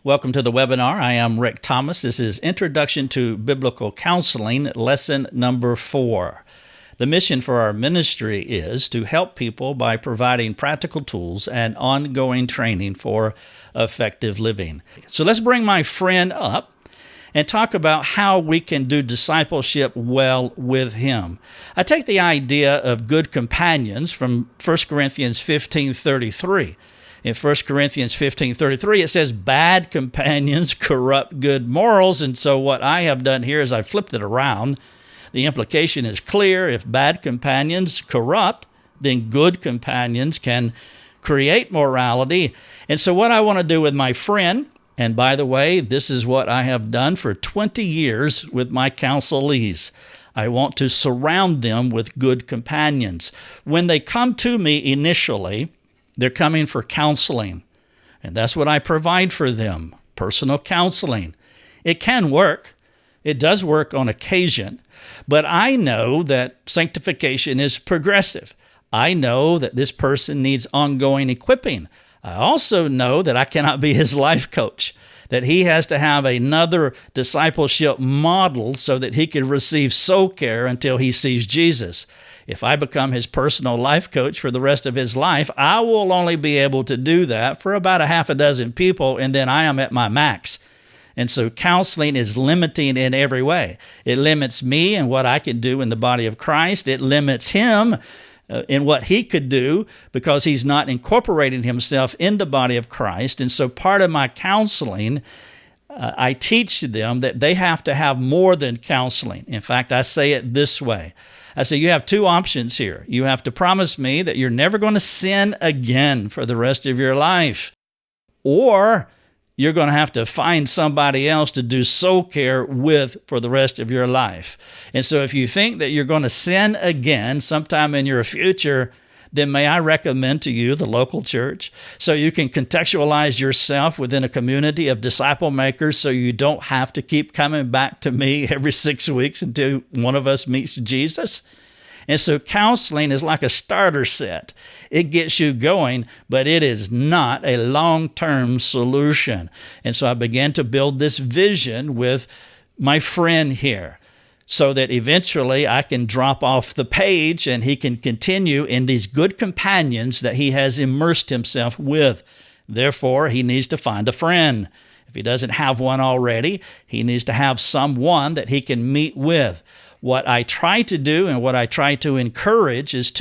Welcome to the webinar. I am Rick Thomas. This is Introduction to Biblical Counseling, lesson number 4. The mission for our ministry is to help people by providing practical tools and ongoing training for effective living. So let's bring my friend up and talk about how we can do discipleship well with him. I take the idea of good companions from 1 Corinthians 15:33. In 1 Corinthians 15:33, it says, bad companions corrupt good morals. And so what I have done here is I flipped it around. The implication is clear. If bad companions corrupt, then good companions can create morality. And so what I want to do with my friend, and by the way, this is what I have done for 20 years with my counselees. I want to surround them with good companions. When they come to me initially, they're coming for counseling, and that's what I provide for them, personal counseling. It can work. It does work on occasion, but I know that sanctification is progressive. I know that this person needs ongoing equipping. I also know that I cannot be his life coach, that he has to have another discipleship model so that he can receive soul care until he sees Jesus. If I become his personal life coach for the rest of his life, I will only be able to do that for about a half a dozen people, and then I am at my max. And so counseling is limiting in every way. It limits me and what I can do in the body of Christ. It limits him in what he could do because he's not incorporating himself in the body of Christ. And so part of my counseling, I teach them that they have to have more than counseling. In fact, I say it this way. I say, you have two options here. You have to promise me that you're never going to sin again for the rest of your life, or you're going to have to find somebody else to do soul care with for the rest of your life. And so if you think that you're going to sin again sometime in your future, then may I recommend to you the local church so you can contextualize yourself within a community of disciple makers so you don't have to keep coming back to me every 6 weeks until one of us meets Jesus. And so counseling is like a starter set. It gets you going, but it is not a long-term solution. And so I began to build this vision with my friend here, so that eventually I can drop off the page and he can continue in these good companions that he has immersed himself with. Therefore, he needs to find a friend. If he doesn't have one already, he needs to have someone that he can meet with. What I try to do and what I try to encourage is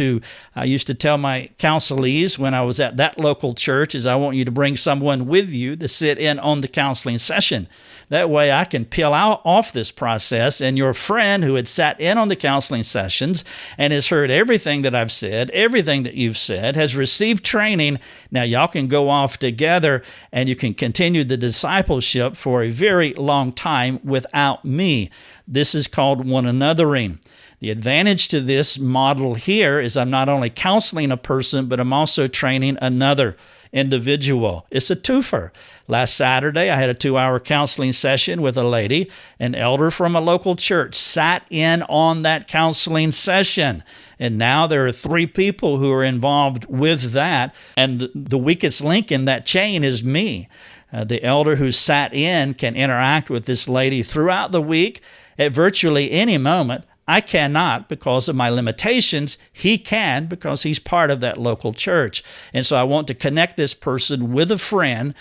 I used to tell my counselees when I was at that local church is I want you to bring someone with you to sit in on the counseling session. That way I can peel off this process, and your friend who had sat in on the counseling sessions and has heard everything that I've said, everything that you've said, has received training. Now y'all can go off together and you can continue the discipleship for a very long time without me. This is called one anothering. The advantage to this model here is I'm not only counseling a person, but I'm also training another individual. It's a twofer. Last Saturday, I had a 2-hour counseling session with a lady. An elder from a local church sat in on that counseling session. And now there are 3 people who are involved with that. And the weakest link in that chain is me. The elder who sat in can interact with this lady throughout the week at virtually any moment. I cannot because of my limitations. He can because he's part of that local church. And so I want to connect this person with a friend.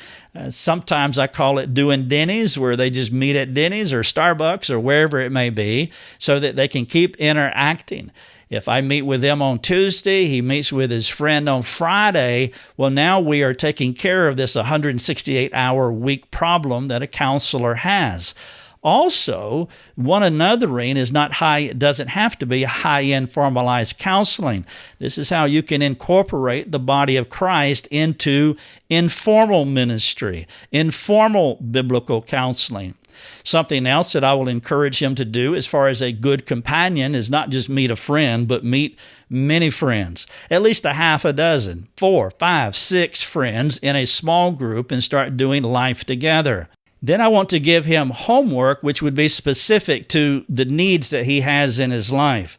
Sometimes I call it doing Denny's, where they just meet at Denny's or Starbucks or wherever it may be, so that they can keep interacting. If I meet with them on Tuesday, he meets with his friend on Friday. Well, now we are taking care of this 168-hour week problem that a counselor has. Also, one anothering is not high, it doesn't have to be high-end formalized counseling. This is how you can incorporate the body of Christ into informal ministry, informal biblical counseling. Something else that I will encourage him to do as far as a good companion is not just meet a friend, but meet many friends, at least a half a dozen, 4, 5, 6 friends in a small group, and start doing life together. Then I want to give him homework which would be specific to the needs that he has in his life.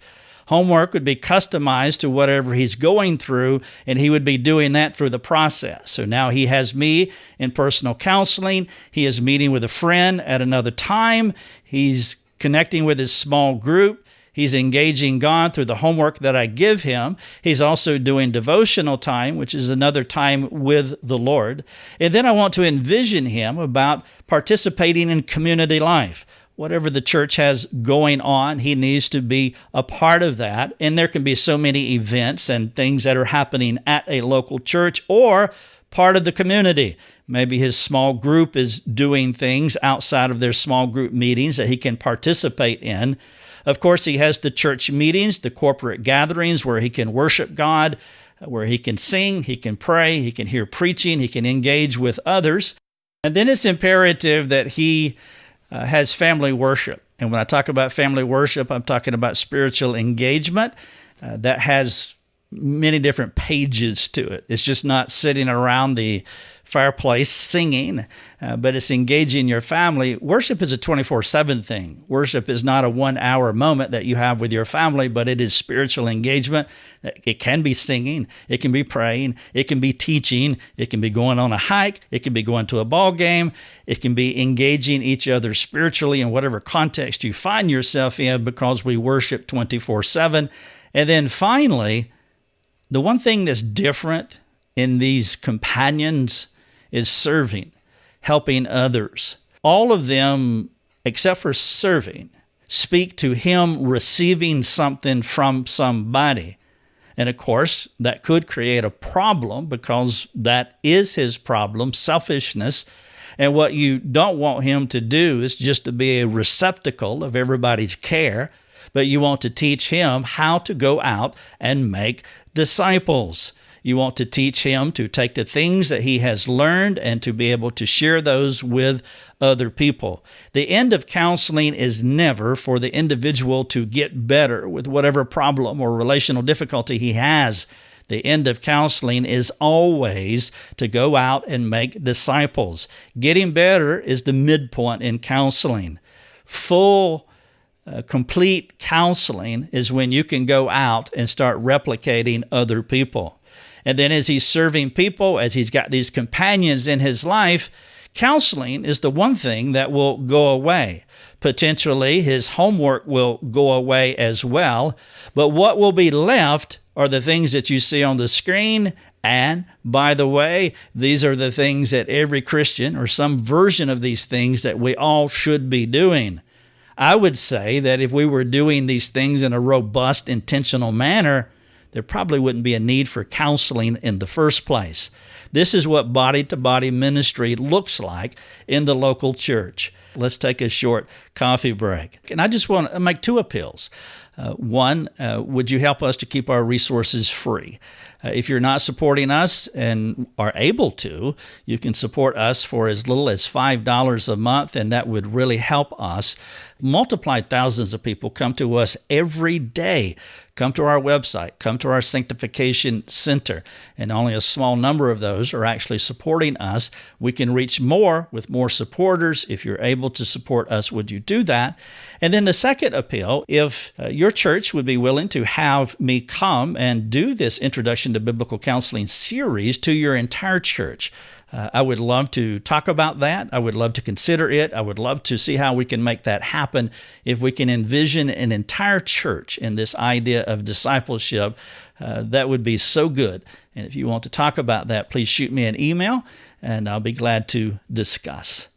Homework would be customized to whatever he's going through, and he would be doing that through the process. So now he has me in personal counseling. He is meeting with a friend at another time. He's connecting with his small group. He's engaging God through the homework that I give him. He's also doing devotional time, which is another time with the Lord. And then I want to envision him about participating in community life. Whatever the church has going on, he needs to be a part of that. And there can be so many events and things that are happening at a local church or part of the community. Maybe his small group is doing things outside of their small group meetings that he can participate in. Of course, he has the church meetings, the corporate gatherings where he can worship God, where he can sing, he can pray, he can hear preaching, he can engage with others. And then it's imperative that he has family worship. And when I talk about family worship, I'm talking about spiritual engagement that has many different pages to it. It's just not sitting around the fireplace singing, but it's engaging your family. Worship is a 24/7 thing. Worship is not a 1-hour moment that you have with your family, but it is spiritual engagement. It can be singing, it can be praying, it can be teaching, it can be going on a hike, it can be going to a ball game, it can be engaging each other spiritually in whatever context you find yourself in, because we worship 24/7. And then finally, the one thing that's different in these companions is serving, helping others. All of them, except for serving, speak to him receiving something from somebody. And of course, that could create a problem, because that is his problem, selfishness. And what you don't want him to do is just to be a receptacle of everybody's care, but you want to teach him how to go out and make disciples. You want to teach him to take the things that he has learned and to be able to share those with other people. The end of counseling is never for the individual to get better with whatever problem or relational difficulty he has. The end of counseling is always to go out and make disciples. Getting better is the midpoint in counseling. Complete counseling is when you can go out and start replicating other people. And then as he's serving people, as he's got these companions in his life, counseling is the one thing that will go away. Potentially, his homework will go away as well. But what will be left are the things that you see on the screen. And by the way, these are the things that every Christian, or some version of these things, that we all should be doing. I would say that if we were doing these things in a robust, intentional manner, there probably wouldn't be a need for counseling in the first place. This is what body-to-body ministry looks like in the local church. Let's take a short coffee break. And I just want to make 2 appeals. One, would you help us to keep our resources free? If you're not supporting us and are able to, you can support us for as little as $5 a month, and that would really help us multiply. Thousands of people come to us every day, come to our website, come to our Sanctification Center, and only a small number of those are actually supporting us. We can reach more with more supporters. If you're able to support us, would you do that? And then the second appeal, if your church would be willing to have me come and do this Introduction to Biblical Counseling series to your entire church. I would love to talk about that. I would love to consider it. I would love to see how we can make that happen. If we can envision an entire church in this idea of discipleship, that would be so good. And if you want to talk about that, please shoot me an email, and I'll be glad to discuss.